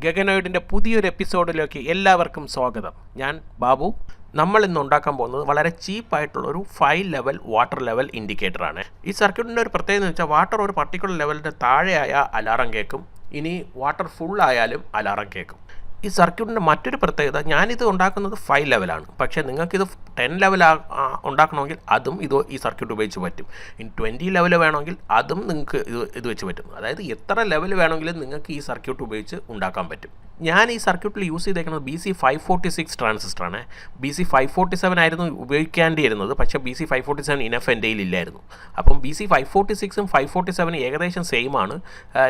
ഗഗനോയിഡിൻ്റെ പുതിയൊരു എപ്പിസോഡിലേക്ക് എല്ലാവർക്കും സ്വാഗതം. ഞാൻ ബാബു. നമ്മൾ ഇന്ന് ഉണ്ടാക്കാൻ പോകുന്നത് വളരെ ചീപ്പായിട്ടുള്ള ഒരു 5 ലെവൽ വാട്ടർ ലെവൽ ഇൻഡിക്കേറ്ററാണ്. ഈ സർക്യൂട്ടിൻ്റെ ഒരു പ്രത്യേകത എന്ന് വെച്ചാൽ വാട്ടർ ഒരു പർട്ടിക്കുലർ ലെവലിൻ്റെ താഴെയായ അലാറം കേൾക്കും, ഇനി വാട്ടർ ഫുൾ ആയാലും അലാറം കേൾക്കും. ഈ സർക്യൂട്ടിൻ്റെ മറ്റൊരു പ്രത്യേകത, ഞാനിത് ഉണ്ടാക്കുന്നത് 5 ലെവലാണ്. പക്ഷേ നിങ്ങൾക്കിത് 10 ലെവൽ ഉണ്ടാക്കണമെങ്കിൽ അതും ഈ സർക്യൂട്ട് ഉപയോഗിച്ച് പറ്റും. ഇനി 20 ലെവൽ വേണമെങ്കിൽ അതും നിങ്ങൾക്ക് ഇത് വെച്ച് പറ്റും. അതായത് എത്ര ലെവൽ വേണമെങ്കിലും നിങ്ങൾക്ക് ഈ സർക്യൂട്ട് ഉപയോഗിച്ച് ഉണ്ടാക്കാൻ പറ്റും. ഞാൻ ഈ സർക്യൂട്ടിൽ യൂസ് ചെയ്തേക്കുന്നത് BC546 ട്രാൻസിസ്റ്ററാണ്. BC547 ആയിരുന്നു ഉപയോഗിക്കേണ്ടിയിരുന്നത്, പക്ഷേ BC547 ഇനഫ് എൻ്റെ കയ്യിലില്ലായിരുന്നു. അപ്പം BC546ഉം 547 ഏകദേശം സെയിം ആണ്.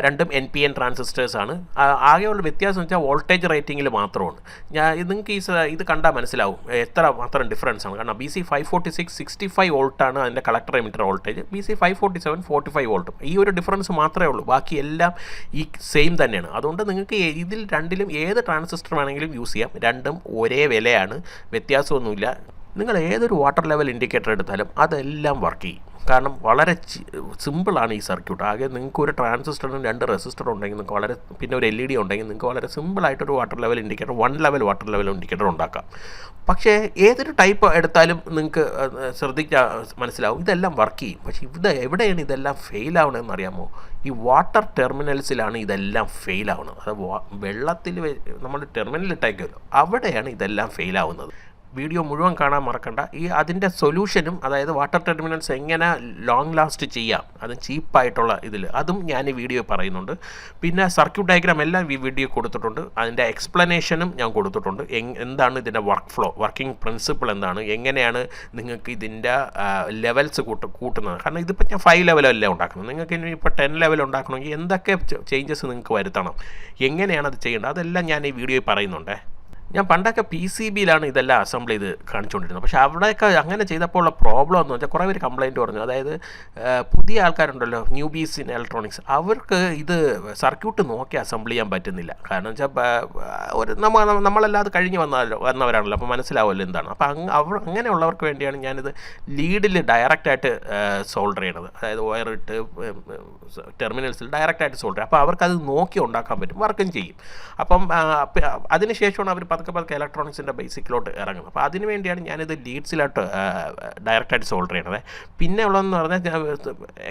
രണ്ടും NPN ട്രാൻസിസ്റ്റേഴ്സാണ്. ആകെയുള്ള വ്യത്യാസം എന്ന് വെച്ചാൽ വോൾട്ടേജ് റേറ്റിങ്ങിൽ മാത്രമാണ്. നിങ്ങൾക്ക് ഇത് കണ്ടാൽ മനസ്സിലാവും എത്ര മാത്രം ഡിഫറൻസ് ആണ്. കാരണം BC546 65 വോൾട്ടാണ് അതിൻ്റെ കളക്ടർ എമിറ്റർ വോൾട്ടേജ്, BC547 45 വോൾട്ടും. ഈ ഒരു ഡിഫറൻസ് മാത്രമേ ഉള്ളൂ, ബാക്കിയെല്ലാം ഈ സെയിം തന്നെയാണ്. അതുകൊണ്ട് നിങ്ങൾക്ക് ഇതിൽ രണ്ടിലും ഏത് ട്രാൻസിസ്റ്റർ വേണമെങ്കിലും യൂസ് ചെയ്യാം. രണ്ടും ഒരേ വിലയാണ്, വ്യത്യാസമൊന്നുമില്ല. നിങ്ങൾ ഏതൊരു വാട്ടർ ലെവൽ ഇൻഡിക്കേറ്റർ എടുത്താലും അതെല്ലാം വർക്ക് ചെയ്യും. കാരണം വളരെ സിമ്പിളാണ് ഈ സർക്യൂട്ട്. ആകെ നിങ്ങൾക്ക് ഒരു ട്രാൻസിസ്റ്ററും 2 റെസിസ്റ്ററും ഉണ്ടെങ്കിൽ നിങ്ങൾക്ക് പിന്നെ ഒരു LED ഉണ്ടെങ്കിൽ നിങ്ങൾക്ക് വളരെ സിമ്പിളായിട്ടൊരു water level indicator 1 level water level indicator ഉണ്ടാക്കാം. പക്ഷേ ഏതൊരു ടൈപ്പ് എടുത്താലും നിങ്ങൾക്ക് ശ്രദ്ധിച്ചാൽ മനസ്സിലാവും ഇതെല്ലാം വർക്ക് ചെയ്യും. പക്ഷേ എവിടെയാണ് ഇതെല്ലാം ഫെയിൽ ആവണമെന്ന് അറിയാമോ? ഈ വാട്ടർ ടെർമിനൽസിലാണ് ഇതെല്ലാം ഫെയിൽ ആവുന്നത്. അത് വെള്ളത്തിൽ നമ്മൾ ടെർമിനൽ ഇട്ടേക്കുമല്ലോ, അവിടെയാണ് ഇതെല്ലാം ഫെയിൽ ആവുന്നത്. വീഡിയോ മുഴുവൻ കാണാൻ മറക്കണ്ട. അതിൻ്റെ സൊല്യൂഷനും, അതായത് വാട്ടർ ടെർമിനൽസ് എങ്ങനെ ലോങ് ലാസ്റ്റ് ചെയ്യാം, അത് ചീപ്പായിട്ടുള്ള അതും ഞാൻ ഈ വീഡിയോ പറയുന്നുണ്ട്. പിന്നെ സർക്യൂട്ട് ഡയഗ്രാം എല്ലാം ഈ വീഡിയോ കൊടുത്തിട്ടുണ്ട്. അതിൻ്റെ എക്സ്പ്ലനേഷനും ഞാൻ കൊടുത്തിട്ടുണ്ട്. എന്താണ് ഇതിൻ്റെ വർക്കിംഗ് പ്രിൻസിപ്പിൾ എന്താണ്, എങ്ങനെയാണ് നിങ്ങൾക്ക് ഇതിൻ്റെ ലെവൽസ് കൂട്ടുന്നത്. കാരണം ഇതിപ്പോൾ ഞാൻ 5 ലെവലല്ലേ ഉണ്ടാക്കുന്നത്. നിങ്ങൾക്ക് ഇനി ഇപ്പോൾ 10 ലെവൽ ഉണ്ടാക്കണമെങ്കിൽ എന്തൊക്കെ ചേഞ്ചസ് നിങ്ങൾക്ക് വരുത്തണം, എങ്ങനെയാണ് അത് ചെയ്യേണ്ടത്, അതെല്ലാം ഞാൻ ഈ വീഡിയോയിൽ പറയുന്നുണ്ട്. ഞാൻ പണ്ടൊക്കെ PCBയിലാണ് ഇതെല്ലാം അസംബിൾ ചെയ്ത് കാണിച്ചുകൊണ്ടിരുന്നത്. പക്ഷേ അവിടെയൊക്കെ അങ്ങനെ ചെയ്തപ്പോൾ ഉള്ള പ്രോബ്ലം എന്ന് വെച്ചാൽ കുറേ പേര് കംപ്ലയിൻറ്റ് പറഞ്ഞു. അതായത് പുതിയ ആൾക്കാരുണ്ടല്ലോ, ന്യൂബീസ് ഇൻ ഇലക്ട്രോണിക്സ്, അവർക്ക് ഇത് സർക്യൂട്ട് നോക്കി അസംബിൾ ചെയ്യാൻ പറ്റുന്നില്ല. കാരണം വെച്ചാൽ നമ്മളല്ലാതെ കഴിഞ്ഞ് വന്നവരാണല്ലോ, അപ്പോൾ മനസ്സിലാവുമല്ലോ എന്താണ്. അപ്പോൾ അങ്ങനെയുള്ളവർക്ക് വേണ്ടിയാണ് ഞാനിത് ലീഡിൽ ഡയറക്റ്റായിട്ട് സോൾഡർ ചെയ്യണത്. അതായത് വയറിട്ട് ടെർമിനൽസിൽ ഡയറക്റ്റായിട്ട് സോൾഡർ ചെയ്യും. അപ്പോൾ അവർക്കത് നോക്കി ഉണ്ടാക്കാൻ പറ്റും, വർക്കും ചെയ്യും. അപ്പം അതിനുശേഷമാണ് അവർ പതുക്കെ ഇലക്ട്രോണിക്സിൻ്റെ ബേസിക്കിലോട്ട് ഇറങ്ങുന്നത്. അപ്പോൾ അതിന് വേണ്ടിയാണ് ഞാനിത് ലീഡ്സിലോട്ട് ഡയറക്റ്റായിട്ട് സോൾഡർ ചെയ്യണത്. പിന്നെ ഉള്ളതെന്ന് പറഞ്ഞാൽ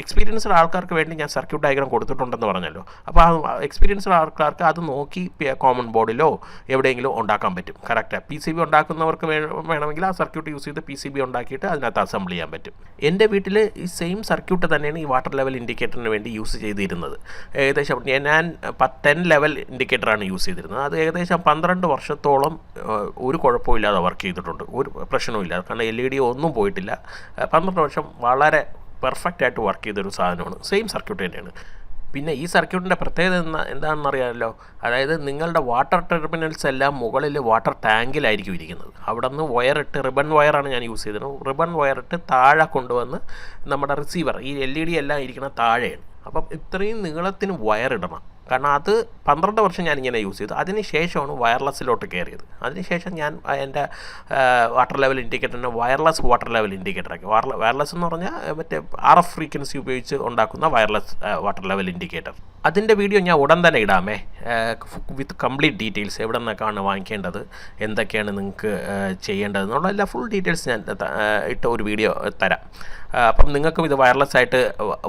എക്സ്പീരിയൻസ്ഡ് ആൾക്കാർക്ക് വേണ്ടി ഞാൻ സർക്യൂട്ട് ഡയഗ്രാം കൊടുത്തിട്ടുണ്ടെന്ന് പറഞ്ഞല്ലോ. അപ്പോൾ ആ എക്സ്പീരിയൻസ്ഡ് ആൾക്കാർക്ക് അത് നോക്കി കോമൺ ബോർഡിലോ എവിടെയെങ്കിലും ഉണ്ടാക്കാൻ പറ്റും. കറക്റ്റാണ്. PCB ഉണ്ടാക്കുന്നവർക്ക് വേണമെങ്കിൽ ആ സർക്യൂട്ട് യൂസ് ചെയ്ത് PCB ഉണ്ടാക്കിയിട്ട് അതിനകത്ത് അസംബിൾ ചെയ്യാൻ പറ്റും. എൻ്റെ വീട്ടിൽ ഈ സെയിം സർക്യൂട്ട് തന്നെയാണ് ഈ വാട്ടർ ലെവൽ ഇൻഡിക്കേറ്ററിന് വേണ്ടി യൂസ് ചെയ്തിരുന്നത്. ഏകദേശം ഞാൻ 10 ലെവൽ ഇൻഡിക്കേറ്ററാണ് യൂസ് ചെയ്തിരുന്നത്. അത് ഏകദേശം 12 വർഷത്തോളം ഒരു കുഴപ്പമില്ലാതെ വർക്ക് ചെയ്തിട്ടുണ്ട്, ഒരു പ്രശ്നവുമില്ല. കാരണം LED ഒന്നും പോയിട്ടില്ല. 12 വർഷം വളരെ പെർഫെക്റ്റായിട്ട് വർക്ക് ചെയ്തൊരു സാധനമാണ്. സെയിം സർക്യൂട്ട് തന്നെയാണ്. പിന്നെ ഈ സർക്യൂട്ടിൻ്റെ പ്രത്യേകത എന്താണെന്ന് അറിയാമല്ലോ. അതായത് നിങ്ങളുടെ വാട്ടർ ടെർമിനൽസ് എല്ലാം മുകളിൽ വാട്ടർ ടാങ്കിലായിരിക്കും ഇരിക്കുന്നത്. അവിടെ നിന്ന് വയറിട്ട്, റിബൺ വയറാണ് ഞാൻ യൂസ് ചെയ്തത്. റിബൺ വയറിട്ട് താഴെ കൊണ്ടുവന്ന് നമ്മുടെ റിസീവർ, ഈ LED എല്ലാം ഇരിക്കുന്ന താഴെയാണ്. അപ്പം ഇത്രയും നീളത്തിന് വയറിടണം. കാരണം അത് 12 വർഷം ഞാനിങ്ങനെ യൂസ് ചെയ്തു. അതിന് ശേഷമാണ് വയർലെസ്സിലോട്ട് കയറിയത്. അതിനുശേഷം ഞാൻ എൻ്റെ വാട്ടർ ലെവൽ ഇൻഡിക്കേറ്ററിനെ വയർലെസ് വാട്ടർ ലെവൽ ഇൻഡിക്കേറ്ററാക്കി. വയർലെസ് എന്ന് പറഞ്ഞാൽ മറ്റേ RF ഫ്രീക്വൻസി ഉപയോഗിച്ച് ഉണ്ടാക്കുന്ന വയർലെസ് വാട്ടർ ലെവൽ ഇൻഡിക്കേറ്റർ. അതിൻ്റെ വീഡിയോ ഞാൻ ഉടൻ തന്നെ ഇടാമേ, വിത്ത് കംപ്ലീറ്റ് ഡീറ്റെയിൽസ്. എവിടെ നിന്നൊക്കെയാണ് വാങ്ങിക്കേണ്ടത്, എന്തൊക്കെയാണ് നിങ്ങൾക്ക് ചെയ്യേണ്ടതെന്നുള്ള എല്ലാ ഫുൾ ഡീറ്റെയിൽസ് ഞാൻ ഇട്ട ഒരു വീഡിയോ തരാം. അപ്പം നിങ്ങൾക്കും ഇത് വയർലെസ് ആയിട്ട്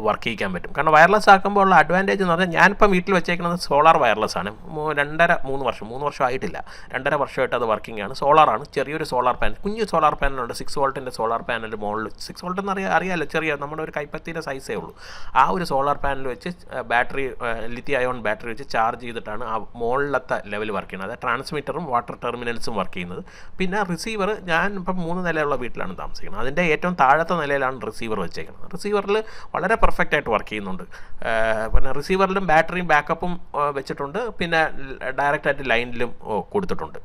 വർക്ക് ചെയ്യിക്കാൻ പറ്റും. കാരണം വയർലെസ് ആക്കുമ്പോൾ ഉള്ള അഡ്വാൻറ്റേജ് എന്ന് പറഞ്ഞാൽ, ഞാനിപ്പം വീട്ടിൽ വെച്ചേക്കുന്നത് സോളാർ വയർലെസ് ആണ്. 3 വർഷം ആയിട്ടില്ല, 2.5 വർഷമായിട്ട് അത് വർക്കിംഗ് ആണ്. സോളാറാണ്, ചെറിയൊരു സോളാർ പാനൽ, കുഞ്ഞു സോളാർ പാനലുണ്ട്. 6 വോൾട്ടിൻ്റെ സോളാർ പാനൽ മുകളിൽ, 6 വോൾട്ട് എന്ന് അറിയാമല്ലോ, ചെറിയ നമ്മുടെ ഒരു കൈപ്പത്തിയുടെ സൈസേ ഉള്ളൂ. ആ ഒരു സോളാർ പാനൽ വെച്ച് ബാറ്ററി, ലിഥിയം അയോൺ ബാറ്ററി വെച്ച് ചാർജ് ചെയ്തിട്ടാണ് ആ മുകളിലത്തെ ലെവൽ വർക്ക് ചെയ്യുന്നത്. അതായത് ട്രാൻസ്മിറ്ററും വാട്ടർ ടെർമിനൽസും വർക്ക് ചെയ്യുന്നത്. പിന്നെ റിസീവർ, ഞാൻ ഇപ്പം 3 നിലയുള്ള വീട്ടിലാണ് താമസിക്കുന്നത്. അതിൻ്റെ ഏറ്റവും താഴത്തെ നിലയിലാണ് റിസീവർ വെച്ചേക്കുന്നത്. റിസീവറിൽ വളരെ പെർഫെക്റ്റായിട്ട് വർക്ക് ചെയ്യുന്നുണ്ട്. പിന്നെ റിസീവറിലും ബാറ്ററിയും ബാക്കപ്പും വെച്ചിട്ടുണ്ട്. പിന്നെ ഡയറക്റ്റായിട്ട് ലൈനിലും കൊടുത്തിട്ടുണ്ട്.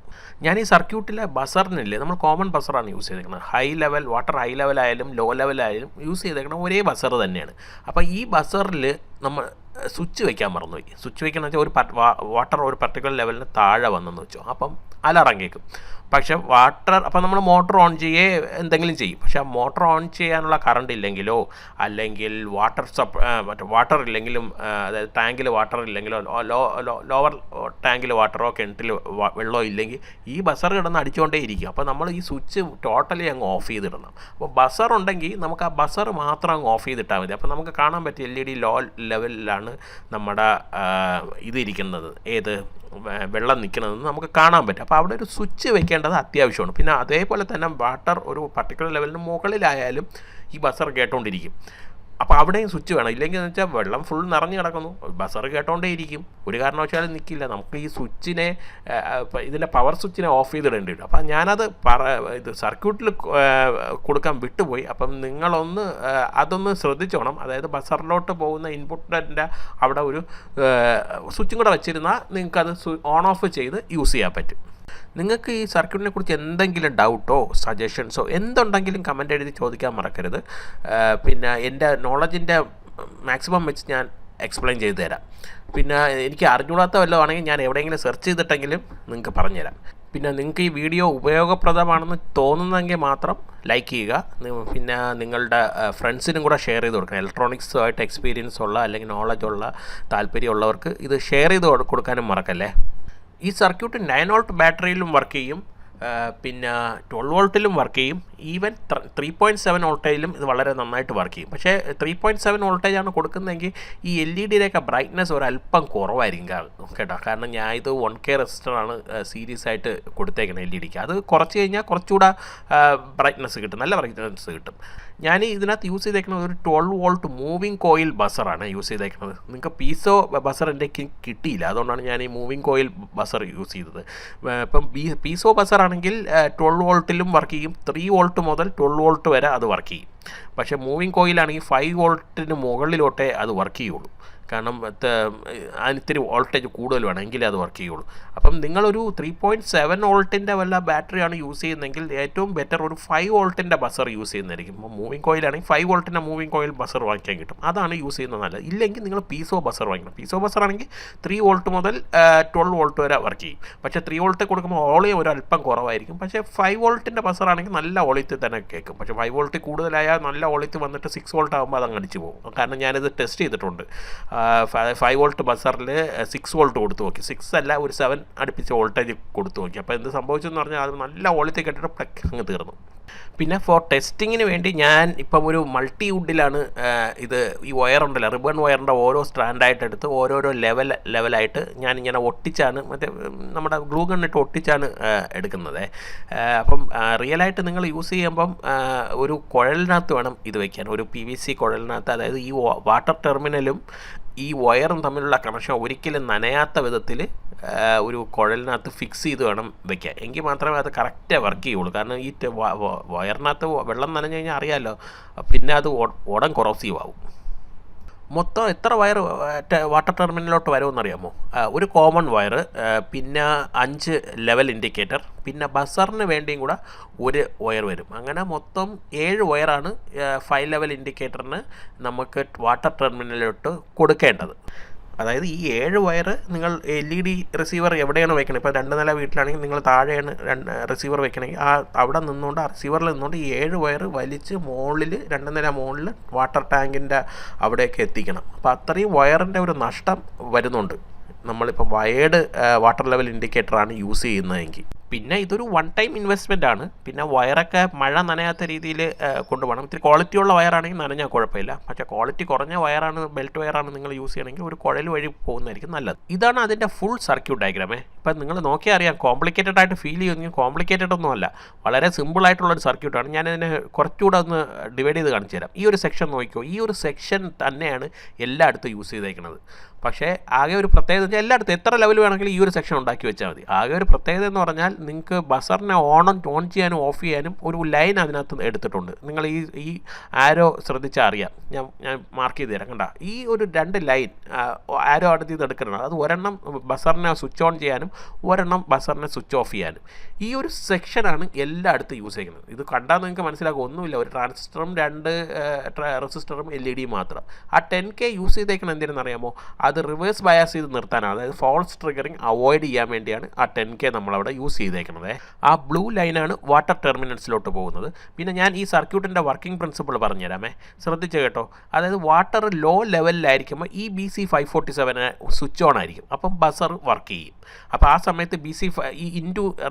ഞാൻ ഈ സർക്യൂട്ടിലെ ബസറിനില്ലേ, നമ്മൾ കോമൺ ബസറാണ് യൂസ് ചെയ്തേക്കുന്നത്. ഹൈ ലെവൽ വാട്ടർ, ഹൈ ലെവലായാലും ലോ ലെവലായാലും യൂസ് ചെയ്തേക്കുന്നത് ഒരേ ബസർ തന്നെയാണ്. അപ്പോൾ ഈ ബസറിൽ നമ്മൾ സ്വിച്ച് വയ്ക്കാൻ മറന്നുപോയി. സ്വിച്ച് വയ്ക്കണമെന്ന് വെച്ചാൽ ഒരു വാട്ടർ ഒരു പർട്ടിക്കുലർ ലെവലിന് താഴെ വന്നെന്ന് വെച്ചോ, അപ്പം അലാറം കേൾക്കും. പക്ഷേ അപ്പം നമ്മൾ മോട്ടർ ഓൺ ചെയ്യേ എന്തെങ്കിലും ചെയ്യും. പക്ഷേ ആ മോട്ടർ ഓൺ ചെയ്യാനുള്ള കറണ്ട് ഇല്ലെങ്കിലോ അല്ലെങ്കിൽ വാട്ടർ ഇല്ലെങ്കിലും, അതായത് ടാങ്കിൽ വാട്ടർ ഇല്ലെങ്കിലോ ലോവർ ടാങ്കിൽ വാട്ടറോ കിണറ്റിൽ വെള്ളമോ ഇല്ലെങ്കിൽ ഈ ബസർ കിടന്ന് അടിച്ചുകൊണ്ടേ ഇരിക്കും. അപ്പോൾ നമ്മൾ ഈ സ്വിച്ച് ടോട്ടലി അങ്ങ് ഓഫ് ചെയ്തിടണം. അപ്പോൾ ബസർ ഉണ്ടെങ്കിൽ നമുക്ക് ആ ബസർ മാത്രം അങ്ങ് ഓഫ് ചെയ്തിട്ടാൽ മതി. അപ്പോൾ നമുക്ക് കാണാൻ പറ്റും LED ലോ ലെവലിലാണ് നമ്മുടെ ഇതിരിക്കുന്നത്, ഏത് വെള്ളം നിൽക്കണമെന്ന് നമുക്ക് കാണാൻ പറ്റും. അപ്പോൾ അവിടെ ഒരു സ്വിച്ച് വെക്കേണ്ടത് അത്യാവശ്യമാണ്. പിന്നെ അതേപോലെ തന്നെ വാട്ടർ ഒരു പർട്ടിക്കുലർ ലെവലിന് മുകളിലായാലും ഈ ബസർ കേട്ടോണ്ടിരിക്കും. അപ്പോൾ അവിടെയും സ്വിച്ച് വേണം. ഇല്ലെങ്കിൽ എന്ന് വെച്ചാൽ വെള്ളം ഫുൾ നിറഞ്ഞ് കിടക്കുന്നു, ബസർ കേട്ടോണ്ടേ ഇരിക്കും, ഒരു കാരണവശാലും നിൽക്കില്ല. നമുക്ക് ഈ സ്വിച്ചിനെ ഇതിൻ്റെ പവർ സ്വിച്ചിനെ ഓഫ് ചെയ്തിടേണ്ടി വരും. അപ്പം ഞാനത് ഇത് സർക്യൂട്ടിൽ കൊടുക്കാൻ വിട്ടുപോയി. അപ്പം നിങ്ങളൊന്ന് അതൊന്ന് ശ്രദ്ധിച്ചോണം. അതായത് ബസറിലോട്ട് പോകുന്ന ഇൻപുട്ടിൻ്റെ അവിടെ ഒരു സ്വിച്ചും കൂടെ വെച്ചിരുന്നാൽ നിങ്ങൾക്കത് ഓൺ ഓഫ് ചെയ്ത് യൂസ് ചെയ്യാൻ പറ്റും. നിങ്ങൾക്ക് ഈ സർക്യൂട്ടിനെ കുറിച്ച് എന്തെങ്കിലും ഡൗട്ടോ സജഷൻസോ എന്തുണ്ടെങ്കിലും കമൻ്റ് എഴുതി ചോദിക്കാൻ മറക്കരുത്. പിന്നെ എൻ്റെ നോളജിൻ്റെ മാക്സിമം വെച്ച് ഞാൻ എക്സ്പ്ലെയിൻ ചെയ്തു തരാം. പിന്നെ എനിക്ക് അറിഞ്ഞൂടാത്ത വല്ലതും ആണെങ്കിൽ ഞാൻ എവിടെയെങ്കിലും സെർച്ച് ചെയ്തിട്ടെങ്കിലും നിങ്ങൾക്ക് പറഞ്ഞുതരാം. പിന്നെ നിങ്ങൾക്ക് ഈ വീഡിയോ ഉപയോഗപ്രദമാണെന്ന് തോന്നുന്നെങ്കിൽ മാത്രം ലൈക്ക് ചെയ്യുക. പിന്നെ നിങ്ങളുടെ ഫ്രണ്ട്സിനും കൂടെ ഷെയർ ചെയ്ത് കൊടുക്കണം. ഇലക്ട്രോണിക്സുമായിട്ട് എക്സ്പീരിയൻസ് ഉള്ള അല്ലെങ്കിൽ നോളജുള്ള താല്പര്യമുള്ളവർക്ക് ഇത് ഷെയർ ചെയ്ത് കൊടുക്കാനും മറക്കല്ലേ. ഈ സർക്യൂട്ട് 9 വോൾട്ട് ബാറ്ററിയിലും വർക്ക് ചെയ്യും, പിന്നെ 12 വോൾട്ടിലും വർക്ക് ചെയ്യും, ഈവൻ 3.7 വോൾട്ടേജിലും ഇത് വളരെ നന്നായിട്ട് വർക്ക് ചെയ്യും. പക്ഷേ 3.7 വോൾട്ടേജാണ് കൊടുക്കുന്നതെങ്കിൽ ഈ LEDയുടെയൊക്കെ ബ്രൈറ്റ്നസ് ഒരല്പം കുറവായിരിക്കും കേട്ടോ. കാരണം ഞാൻ ഇത് 1K റെസിസ്റ്ററാണ് സീരീസ് ആയിട്ട് കൊടുത്തേക്കുന്നത് LEDക്ക്. അത് കുറച്ച് കഴിഞ്ഞാൽ കുറച്ചുകൂടെ ബ്രൈറ്റ്നസ് കിട്ടും, നല്ല ബ്രൈറ്റ്നസ് കിട്ടും. ഞാൻ ഇതിനകത്ത് യൂസ് ചെയ്തേക്കുന്നത് ഒരു 12 വോൾട്ട് മൂവിങ് കോയിൽ ബസറാണ് യൂസ് ചെയ്തേക്കുന്നത്. നിങ്ങൾക്ക് പീസോ ബസർ എൻ്റെ കിട്ടിയില്ല, അതുകൊണ്ടാണ് ഞാൻ ഈ മൂവിങ് കോയിൽ ബസർ യൂസ് ചെയ്തത്. ഇപ്പം പീസോ ബസർ ആണെങ്കിൽ 12 വോൾട്ടിലും വർക്ക് ചെയ്യും, 3 വോൾട്ട് മുതൽ 12 വോൾട്ട് വരെ അത് വർക്ക് ചെയ്യും. പക്ഷേ മൂവിങ് കോയിലാണെങ്കിൽ 5 വോൾട്ടിന് മുകളിലോട്ടേ അത് വർക്ക് ചെയ്യുള്ളൂ. കാരണം അതിനിത്തിരി വോൾട്ടേജ് കൂടുതൽ വേണം എങ്കിലേ അത് വർക്ക് ചെയ്യുള്ളൂ. അപ്പം നിങ്ങളൊരു 3.7 വോൾട്ടിൻ്റെ വല്ല ബാറ്ററിയാണ് യൂസ് ചെയ്യുന്നതെങ്കിൽ ഏറ്റവും ബെറ്റർ ഒരു 5 വോൾട്ടിൻ്റെ ബസർ യൂസ് ചെയ്യുന്നതായിരിക്കും. ഇപ്പോൾ മൂവിങ് കോയിലാണെങ്കിൽ 5 വോൾട്ടിൻ്റെ മൂവിങ് കോയിൽ ബസർ വാങ്ങിക്കാൻ കിട്ടും, അതാണ് യൂസ് ചെയ്യുന്നത് നല്ലത്. ഇല്ലെങ്കിൽ നിങ്ങൾ പീസോ ബസർ വാങ്ങിക്കണം. പീസോ ബസർ ആണെങ്കിൽ 3 വോൾട്ട് മുതൽ 12 വോൾട്ട് വരെ വർക്ക് ചെയ്യും. പക്ഷേ 3 വോൾട്ട് കൊടുക്കുമ്പോൾ ഓളിയം ഒരു അല്പം കുറവായിരിക്കും. പക്ഷേ 5 വോൾട്ടിൻ്റെ ബസർ ആണെങ്കിൽ നല്ല ഓളിയത്തിൽ തന്നെ കേൾക്കും. പക്ഷേ 5 വോൾട്ട് കൂടുതലായാൽ നല്ല ഓളിയത്തിൽ വന്നിട്ട് 6 വോൾട്ട് ആകുമ്പോൾ അതങ്ങ് അടിച്ച് പോകും. കാരണം ഞാനിത് ടെസ്റ്റ് ചെയ്തിട്ടുണ്ട്. 5 വോൾട്ട് ബസറിൽ 6 വോൾട്ട് കൊടുത്തു നോക്കി, 6 അല്ല ഒരു 7 അടുപ്പിച്ച് വോൾട്ടേജ് കൊടുത്തു നോക്കി. അപ്പോൾ എന്ത് സംഭവിച്ചെന്ന് പറഞ്ഞാൽ അത് നല്ല വോളിയത്തിൽ കെട്ടിട്ട് പ്ലക്ക് അങ്ങ് തീർന്നു. പിന്നെ ഫോർ ടെസ്റ്റിങ്ങിന് വേണ്ടി ഞാൻ ഇപ്പം ഒരു മൾട്ടി വുഡിലാണ് ഇത് ഈ വയറുണ്ടല്ലോ, റിബൺ വയറിൻ്റെ ഓരോ സ്ട്രാൻഡായിട്ട് എടുത്ത് ഓരോരോ ലെവലായിട്ട് ഞാനിങ്ങനെ ഒട്ടിച്ചാണ്, മറ്റേ നമ്മുടെ ഗ്ലൂ ഗണ്ണിട്ട് ഒട്ടിച്ചാണ് എടുക്കുന്നത്. അപ്പം റിയലായിട്ട് നിങ്ങൾ യൂസ് ചെയ്യുമ്പം ഒരു കുഴലിനകത്ത് വേണം ഇത് വയ്ക്കാൻ, ഒരു PVC കുഴലിനകത്ത്. അതായത് ഈ വാട്ടർ ടെർമിനലും ഈ വയറും തമ്മിലുള്ള കണക്ഷൻ ഒരിക്കലും നനയാത്ത വിധത്തിൽ ഒരു കുഴലിനകത്ത് ഫിക്സ് ചെയ്ത് വേണം വയ്ക്കാൻ, എങ്കിൽ മാത്രമേ അത് കറക്റ്റ് വർക്ക് ചെയ്യുള്ളൂ. കാരണം ഈ വയറിനകത്ത് വെള്ളം നനഞ്ഞു കഴിഞ്ഞാൽ അറിയാമല്ലോ, പിന്നെ അത് ഉടൻ കൊറോസീവ് ആവും. മൊത്തം എത്ര വയർ വാട്ടർ ടെർമിനലിലോട്ട് വരുമെന്നറിയാമോ? ഒരു കോമൺ വയർ, പിന്നെ 5 ലെവൽ ഇൻഡിക്കേറ്റർ, പിന്നെ ബസറിന് വേണ്ടിയും കൂടെ ഒരു വയർ വരും. അങ്ങനെ മൊത്തം 7 വയറാണ് 5 ലെവൽ ഇൻഡിക്കേറ്ററിന് നമുക്ക് വാട്ടർ ടെർമിനലിലോട്ട് കൊടുക്കേണ്ടത്. അതായത് ഈ 7 വയർ നിങ്ങൾ LED റിസീവർ എവിടെയാണ് വയ്ക്കണത്, ഇപ്പോൾ 2 നില വീട്ടിലാണെങ്കിൽ നിങ്ങൾ താഴെയാണ് റിസീവർ വയ്ക്കണമെങ്കിൽ അവിടെ നിന്നുകൊണ്ട് ആ റിസീവറിൽ നിന്നുകൊണ്ട് ഈ 7 വയർ വലിച്ച് മുകളിൽ 2 നില മുകളിൽ വാട്ടർ ടാങ്കിൻ്റെ അവിടേക്ക് എത്തിക്കണം. അപ്പോൾ അത്രയും വയറിൻ്റെ ഒരു നഷ്ടം വരുന്നുണ്ട് നമ്മളിപ്പോൾ വയേർഡ് വാട്ടർ ലെവൽ ഇൻഡിക്കേറ്ററാണ് യൂസ് ചെയ്യുന്നതെങ്കിൽ. പിന്നെ ഇതൊരു 1 ടൈം ഇൻവെസ്റ്റ്മെൻ്റ് ആണ്. പിന്നെ വയറൊക്കെ മഴ നനയാത്ത രീതിയിൽ കൊണ്ടുപോകണം. ഇത്തിരി ക്വാളിറ്റിയുള്ള വയറാണെങ്കിൽ നനഞ്ഞാൽ കുഴപ്പമില്ല. പക്ഷേ ക്വാളിറ്റി കുറഞ്ഞ വയറാണ്, ബെൽറ്റ് വയറാണ് നിങ്ങൾ യൂസ് ചെയ്യണമെങ്കിൽ ഒരു കുഴൽ വഴി പോകുന്നതായിരിക്കും നല്ലത്. ഇതാണ് അതിൻ്റെ ഫുൾ സർക്യൂട്ട് ഡയഗ്രാമേ. ഇപ്പം നിങ്ങൾ നോക്കിയാൽ അറിയാം, കോംപ്ലിക്കേറ്റഡ് ആയിട്ട് ഫീൽ ചെയ്യുമെങ്കിൽ കോംപ്ലിക്കേറ്റഡ് ഒന്നുമല്ല, വളരെ സിമ്പിളായിട്ടുള്ളൊരു സർക്യൂട്ടാണ്. ഞാനതിനെ കുറച്ചുകൂടെ ഒന്ന് ഡിവൈഡ് ചെയ്ത് കാണിച്ചു തരാം. ഈ ഒരു സെക്ഷൻ നോക്കിക്കോ, ഈ ഒരു സെക്ഷൻ തന്നെയാണ് എല്ലായിടത്തും യൂസ് ചെയ്തേക്കുന്നത്. പക്ഷേ ആകെ ഒരു പ്രത്യേകത വെച്ചാൽ എല്ലായിടത്തും എത്ര ലെവൽ വേണമെങ്കിലും ഈ ഒരു സെക്ഷൻ ഉണ്ടാക്കി വെച്ചാൽ മതി. ആകെ ഒരു പ്രത്യേകത എന്ന് പറഞ്ഞാൽ നിങ്ങൾക്ക് ബസറിനെ ഓൺ ചെയ്യാനും ഓഫ് ചെയ്യാനും ഒരു ലൈൻ അതിനകത്ത് എടുത്തിട്ടുണ്ട്. നിങ്ങൾ ഈ ആരോ ശ്രദ്ധിച്ചാൽ അറിയാം. ഞാൻ മാർക്ക് ചെയ്ത് തരാം. കണ്ട, ഈ ഒരു 2 ലൈൻ ആരോ അടുത്ത് ഇത് എടുക്കണം. അത് ഒരെണ്ണം ബസറിനെ സ്വിച്ച് ഓൺ ചെയ്യാനും ഒരെണ്ണം ബസറിനെ സ്വിച്ച് ഓഫ് ചെയ്യാനും. ഈ ഒരു സെക്ഷനാണ് എല്ലായിടത്തും യൂസ് ചെയ്യുന്നത്. ഇത് കണ്ടാൽ നിങ്ങൾക്ക് മനസ്സിലാക്കും, ഒന്നുമില്ല, ഒരു ട്രാൻസിസ്റ്ററും 2 റെസിസ്റ്ററും LED മാത്രം. ആ 10K യൂസ് ചെയ്തേക്കണം എന്തിനെന്നറിയാമോ? അത് റിവേഴ്സ് ബയാസ് ചെയ്ത് നിർത്താനാണ്. അതായത് ഫോൾസ് ട്രിഗറിങ് അവോയ്ഡ് ചെയ്യാൻ വേണ്ടിയാണ് ആ 10K നമ്മളവിടെ യൂസ് ചെയ്തേക്കുന്നത്. ആ ബ്ലൂ ലൈനാണ് വാട്ടർ ടെർമിനൽസിലോട്ട് പോകുന്നത്. പിന്നെ ഞാൻ ഈ സർക്യൂട്ടിൻ്റെ വർക്കിംഗ് പ്രിൻസിപ്പിൾ പറഞ്ഞുതരാമേ, ശ്രദ്ധിച്ച് കേട്ടോ. അതായത് വാട്ടർ ലോ ലെവലിലായിരിക്കുമ്പോൾ ഈ BC547 സ്വിച്ച് ഓൺ ആയിരിക്കും. അപ്പം ബസർ വർക്ക് ചെയ്യും. അപ്പോൾ ആ സമയത്ത് ഈ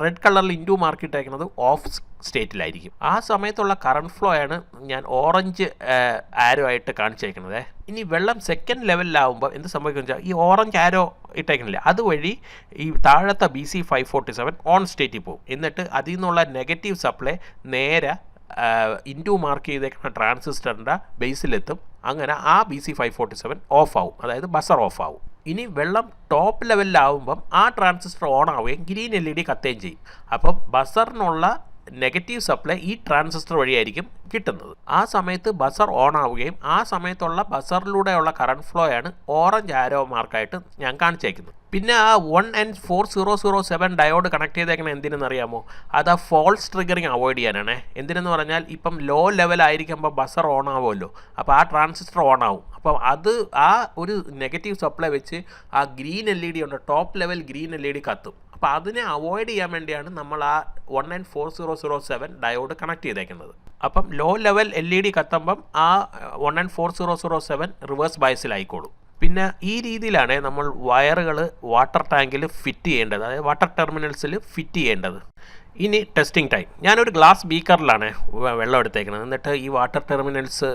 റെഡ് കളറിൽ ഇൻറ്റു മാർക്ക് ഇട്ടേക്കുന്നത് ഓഫ് സ്റ്റേറ്റിലായിരിക്കും. ആ സമയത്തുള്ള കറണ്ട് ഫ്ലോ ആണ് ഞാൻ ഓറഞ്ച് ആരോ ആയിട്ട് കാണിച്ചേക്കുന്നത്. ഇനി വെള്ളം സെക്കൻഡ് ലെവലിലാവുമ്പോൾ എന്ത് സംഭവിക്കുമെന്ന് വെച്ചാൽ ഈ ഓറഞ്ച് ആരോ ഇട്ടേക്കുന്നില്ല, അതുവഴി ഈ താഴത്തെ BC547 ഓൺ സ്റ്റേറ്റിൽ പോകും. എന്നിട്ട് അതിൽ നിന്നുള്ള നെഗറ്റീവ് സപ്ലൈ നേരെ ഇൻറ്റു മാർക്ക് ചെയ്തേക്കുന്ന ട്രാൻസിസ്റ്ററിൻ്റെ ബേസിലെത്തും. അങ്ങനെ ആ BC547 ഓഫ് ആവും, അതായത് ബസർ ഓഫ് ആവും. ഇനി വെള്ളം ടോപ്പ് ലെവലിലാവുമ്പം ആ ട്രാൻസിസ്റ്റർ ഓൺ ആവുകയും ഗ്രീൻ LED കത്തുകയും ചെയ്യും. അപ്പം ബസറിനുള്ള നെഗറ്റീവ് സപ്ലൈ ഈ ട്രാൻസിസ്റ്റർ വഴിയായിരിക്കും കിട്ടുന്നത്. ആ സമയത്ത് ബസർ ഓൺ ആവുകയും ആ സമയത്തുള്ള ബസറിലൂടെയുള്ള കറണ്ട് ഫ്ലോ ആണ് ഓറഞ്ച് ആരോ മാർക്കായിട്ട് ഞാൻ കാണിച്ചേക്കുന്നത്. പിന്നെ ആ 1N4007 ഡയോഡ് കണക്ട് ചെയ്തേക്കണം എന്തിനെന്നറിയാമോ? അത് ആ ഫോൾസ് ട്രിഗറിങ് അവോയ്ഡ് ചെയ്യാനാണ്. എന്തിനെന്ന് പറഞ്ഞാൽ ഇപ്പം ലോ ലെവലായിരിക്കുമ്പോൾ ബസർ ഓൺ ആവുമല്ലോ, അപ്പോൾ ആ ട്രാൻസിസ്റ്റർ ഓൺ ആവും. അപ്പം അത് ആ ഒരു നെഗറ്റീവ് സപ്ലൈ വെച്ച് ആ ഗ്രീൻ LED ഉണ്ട്, ടോപ്പ് ലെവൽ ഗ്രീൻ LED കത്തും. അപ്പോൾ അതിനെ അവോയ്ഡ് ചെയ്യാൻ വേണ്ടിയാണ് നമ്മൾ ആ 1N4007 ഡയോഡ് കണക്ട് ചെയ്തേക്കുന്നത്. അപ്പം ലോ ലെവൽ LED കത്തുമ്പം ആ 1N4007 റിവേഴ്സ് ബയസിലായിക്കോളും. പിന്നെ ഈ രീതിയിലാണ് നമ്മൾ വയറുകൾ വാട്ടർ ടാങ്കിൽ ഫിറ്റ് ചെയ്യേണ്ടത്, അതായത് വാട്ടർ ടെർമിനൽസിൽ ഫിറ്റ് ചെയ്യേണ്ടത്. ഇനി ടെസ്റ്റിംഗ് ടൈം. ഞാനൊരു ഗ്ലാസ് ബീക്കറിലാണ് വെള്ളം എടുത്തേക്കുന്നത്. എന്നിട്ട് ഈ വാട്ടർ ടെർമിനൽസ്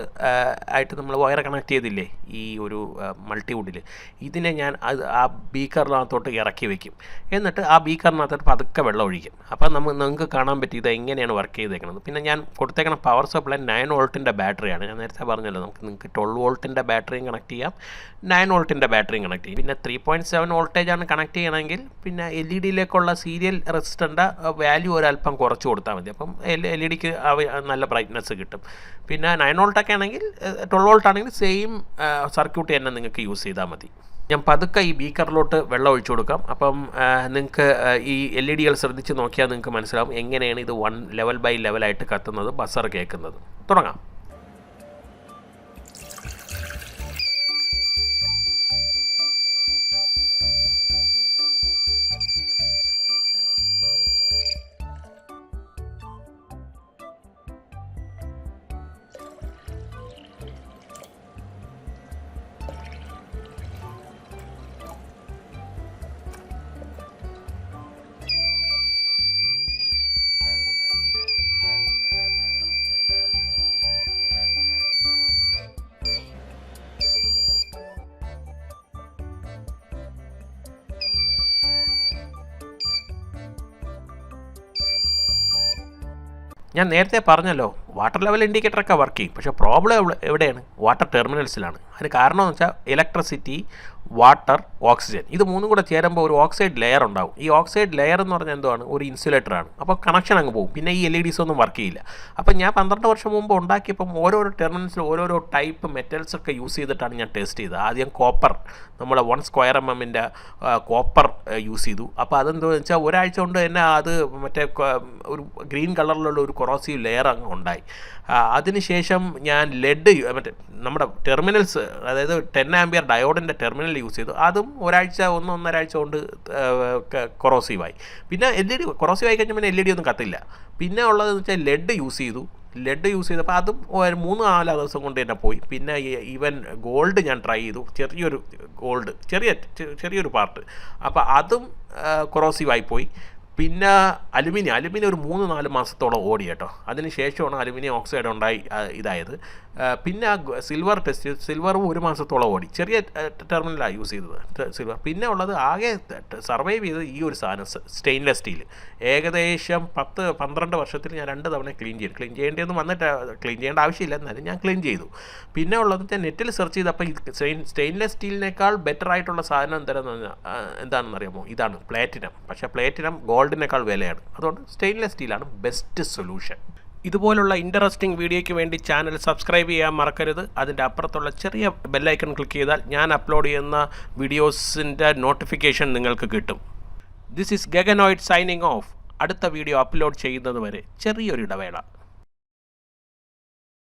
ആയിട്ട് നമ്മൾ വയർ കണക്ട് ചെയ്തില്ലേ ഈ ഒരു മൾട്ടിവുഡിൽ, ഇതിനെ ഞാൻ ആ ബീക്കറിനകത്തോട്ട് ഇറക്കി വെക്കും. എന്നിട്ട് ആ ബീക്കറിനകത്തോട്ട് പതുക്കെ വെള്ളം ഒഴിക്കും. അപ്പം നിങ്ങൾക്ക് കാണാൻ പറ്റും ഇത് എങ്ങനെയാണ് വർക്ക് ചെയ്തേക്കുന്നത്. പിന്നെ ഞാൻ കൊടുത്തേക്കുന്ന പവർ സപ്ലൈ 9 വോൾട്ടിൻ്റെ ബാറ്ററിയാണ്. ഞാൻ നേരത്തെ പറഞ്ഞല്ലോ, നിങ്ങൾക്ക് 12 വോൾട്ടിൻ്റെ ബാറ്ററിയും കണക്ട് ചെയ്യാം, 9 വോൾട്ടിൻ്റെ ബാറ്ററിയും കണക്ട് ചെയ്യും. പിന്നെ 3.7 വോൾട്ടേജാണ് കണക്ട് ചെയ്യണമെങ്കിൽ പിന്നെ LED-യിലേക്കുള്ള സീരിയൽ റെസിസ്റ്ററിൻ്റെ വാല്യൂ ഒരല്പം കുറച്ച് കൊടുത്താൽ മതി. അപ്പം LED-ക്ക് നല്ല ബ്രൈറ്റ്നസ് കിട്ടും. പിന്നെ 9 വോൾട്ടൊക്കെ ആണെങ്കിൽ 12 വോൾട്ട് ആണെങ്കിൽ സെയിം സർക്യൂട്ട് തന്നെ നിങ്ങൾക്ക് യൂസ് ചെയ്താൽ മതി. ഞാൻ പതുക്കെ ഈ ബീക്കറിലോട്ട് വെള്ളം ഒഴിച്ചു കൊടുക്കാം. അപ്പം നിങ്ങൾക്ക് ഈ LED-കൾ ശ്രദ്ധിച്ച് നോക്കിയാൽ നിങ്ങൾക്ക് മനസ്സിലാവും എങ്ങനെയാണ് ഇത് ലെവൽ ബൈ ലെവലായിട്ട് കത്തുന്നത്, ബസർ കേൾക്കുന്നത്. തുടങ്ങാം. ഞാൻ നേരത്തെ പറഞ്ഞല്ലോ വാട്ടർ ലെവൽ ഇൻഡിക്കേറ്ററൊക്കെ വർക്ക് ചെയ്യും, പക്ഷേ പ്രോബ്ലം എവിടെയാണ്? വാട്ടർ ടെർമിനൽസിലാണ്. അതിന് കാരണം എന്ന് വെച്ചാൽ ഇലക്ട്രിസിറ്റി, വാട്ടർ, ഓക്സിജൻ, ഇത് മൂന്നും കൂടെ ചേരുമ്പോൾ ഒരു ഓക്സൈഡ് ലെയർ ഉണ്ടാവും. ഈ ഓക്സൈഡ് ലെയർ എന്ന് പറഞ്ഞാൽ എന്തുവാണ്? ഒരു ഇൻസുലേറ്ററാണ്. അപ്പോൾ കണക്ഷൻ അങ്ങ് പോകും. പിന്നെ ഈ LEDs ഒന്നും വർക്ക് ചെയ്യില്ല. അപ്പം ഞാൻ 12 വർഷം മുമ്പ് ഉണ്ടാക്കിയപ്പം ഓരോരോ ടെർമിനൽസിൽ ഓരോരോ ടൈപ്പ് മെറ്റൽസ് ഒക്കെ യൂസ് ചെയ്തിട്ടാണ് ഞാൻ ടെസ്റ്റ് ചെയ്തത്. ആദ്യം കോപ്പർ, നമ്മളെ 1 സ്ക്വയർ mm കോപ്പർ യൂസ് ചെയ്തു. അപ്പോൾ അതെന്താണെന്ന് വെച്ചാൽ ഒരാഴ്ച കൊണ്ട് തന്നെ അത് മറ്റേ ഒരു ഗ്രീൻ കളറിലുള്ള ഒരു കൊറോസീവ് ലെയർ അങ്ങ് ഉണ്ടായി. അതിനുശേഷം ഞാൻ ലെഡ് മറ്റേ നമ്മുടെ ടെർമിനൽസ്, അതായത് 10 ആംപിയർ ഡയോഡിൻ്റെ ടെർമിനൽ യൂസ് ചെയ്തു. അതും ഒന്നര ആഴ്ച കൊണ്ട് കൊറോസീവായി. പിന്നെ LED കൊറോസീവായി കഴിഞ്ഞാൽ പിന്നെ LED ഒന്നും കത്തില്ല. പിന്നെ ഉള്ളതെന്ന് വെച്ചാൽ ലെഡ് യൂസ് ചെയ്തപ്പോൾ അതും 3-4 ദിവസം കൊണ്ട് തന്നെ പോയി. പിന്നെ ഈവൻ ഗോൾഡ് ഞാൻ ട്രൈ ചെയ്തു, ചെറിയൊരു പാർട്ട്, അപ്പോൾ അതും കൊറോസീവായി പോയി. പിന്നെ അലുമിനിയം ഒരു 3-4 മാസത്തോളം ഓടി കേട്ടോ. അതിന് ശേഷമാണ് അലുമിനിയം ഓക്സൈഡ് ഉണ്ടായി ഇതായത്. പിന്നെ സിൽവർ സിൽവറും 1 മാസത്തോളം ഓടി. ചെറിയ ടെർമിനലാണ് യൂസ് ചെയ്തത് സിൽവർ. പിന്നെ ഉള്ളത് ആകെ സർവൈവ് ചെയ്തത് ഈ ഒരു സാധനം, സ്റ്റെയിൻലെസ് സ്റ്റീൽ. ഏകദേശം 10-12 വർഷത്തിൽ ഞാൻ 2 തവണ ക്ലീൻ ചെയ്യേണ്ടിയൊന്നും വന്നിട്ട് ക്ലീൻ ചെയ്യേണ്ട ആവശ്യമില്ല, എന്നാലും ഞാൻ ക്ലീൻ ചെയ്തു. പിന്നെ ഉള്ളത് ഞാൻ നെറ്റിൽ സെർച്ച് ചെയ്തപ്പോൾ സ്റ്റെയിൻലെസ് സ്റ്റീലിനേക്കാൾ ബെറ്റർ ആയിട്ടുള്ള സാധനം എന്താണെന്ന് അറിയാമോ? ഇതാണ് പ്ലാറ്റിനം. പക്ഷേ പ്ലാറ്റിനം ഗോൾഡ് ഗോൾഡിനേക്കാൾ വിലയാണ്. അതുകൊണ്ട് സ്റ്റെയിൻലെസ് സ്റ്റീലാണ് ബെസ്റ്റ് സൊല്യൂഷൻ. ഇതുപോലുള്ള ഇൻട്രസ്റ്റിംഗ് വീഡിയോയ്ക്ക് വേണ്ടി ചാനൽ സബ്സ്ക്രൈബ് ചെയ്യാൻ മറക്കരുത്. അതിൻ്റെ അപ്പുറത്തുള്ള ചെറിയ ബെല്ലൈക്കൺ ക്ലിക്ക് ചെയ്താൽ ഞാൻ അപ്ലോഡ് ചെയ്യുന്ന വീഡിയോസിൻ്റെ നോട്ടിഫിക്കേഷൻ നിങ്ങൾക്ക് കിട്ടും. This is Gaganoid signing off. അടുത്ത വീഡിയോ അപ്ലോഡ് ചെയ്യുന്നത് വരെ ചെറിയൊരു ഇടവേള.